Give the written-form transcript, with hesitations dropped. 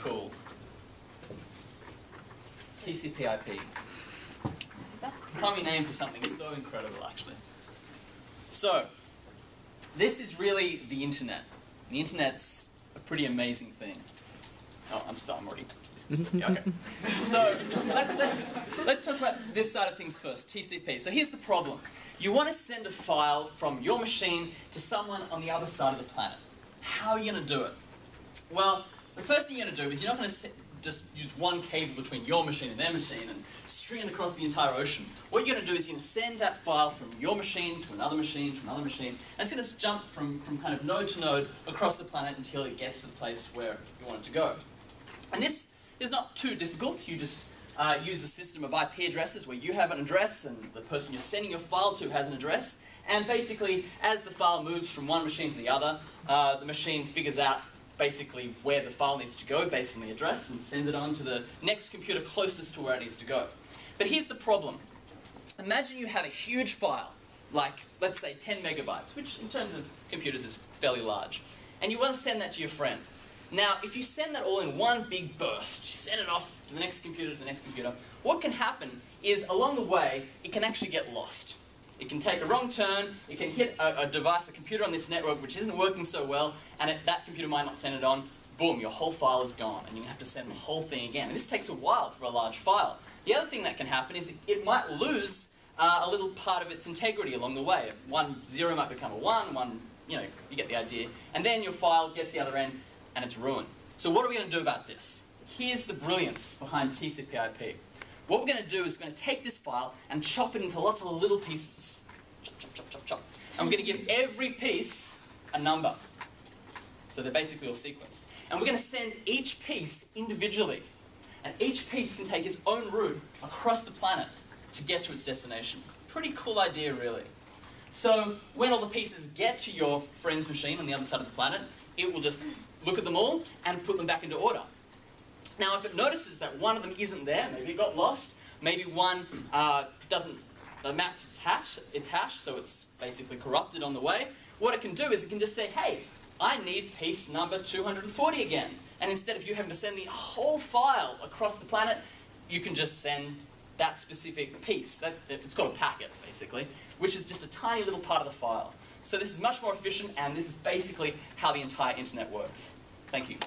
cool. TCP/IP. Crummy name for something so incredible, actually. So, this is really the internet. The internet's a pretty amazing thing. Oh, I'm already... Okay. So, let's talk about this side of things first, TCP. So here's the problem. You want to send a file from your machine to someone on the other side of the planet. How are you going to do it? Well, the first thing you're going to do is you're not going to just use one cable between your machine and their machine and string it across the entire ocean. What you're going to do is you're going to send that file from your machine to another machine to another machine, and it's going to jump from kind of node to node across the planet until it gets to the place where you want it to go. And this is not too difficult. You just use a system of IP addresses where you have an address and the person you're sending your file to has an address. And basically, as the file moves from one machine to the other, the machine figures out basically where the file needs to go based on the address and sends it on to the next computer closest to where it needs to go. But here's the problem. Imagine you have a huge file, like, let's say 10 megabytes, which in terms of computers is fairly large. And you want to send that to your friend. Now, if you send that all in one big burst, you send it off to the next computer, what can happen is, along the way, it can actually get lost. It can take a wrong turn, it can hit a device, a computer on this network which isn't working so well, and that computer might not send it on. Boom, your whole file is gone, and you have to send the whole thing again. And this takes a while for a large file. The other thing that can happen is it might lose a little part of its integrity along the way. 0 might become a 1, you get the idea. And then your file gets to the other end, and it's ruined. So what are we going to do about this? Here's the brilliance behind TCP/IP. What we're going to do is we're going to take this file and chop it into lots of little pieces. Chop, chop, chop, chop, chop. And we're going to give every piece a number. So they're basically all sequenced. And we're going to send each piece individually. And each piece can take its own route across the planet to get to its destination. Pretty cool idea, really. So when all the pieces get to your friend's machine on the other side of the planet, it will just look at them all and put them back into order. Now, if it notices that one of them isn't there, maybe it got lost, maybe one doesn't match its hash, so it's basically corrupted on the way, what it can do is it can just say, hey, I need piece number 240 again. And instead of you having to send the whole file across the planet, you can just send that specific piece. It's called a packet, basically, which is just a tiny little part of the file. So this is much more efficient, and this is basically how the entire internet works. Thank you.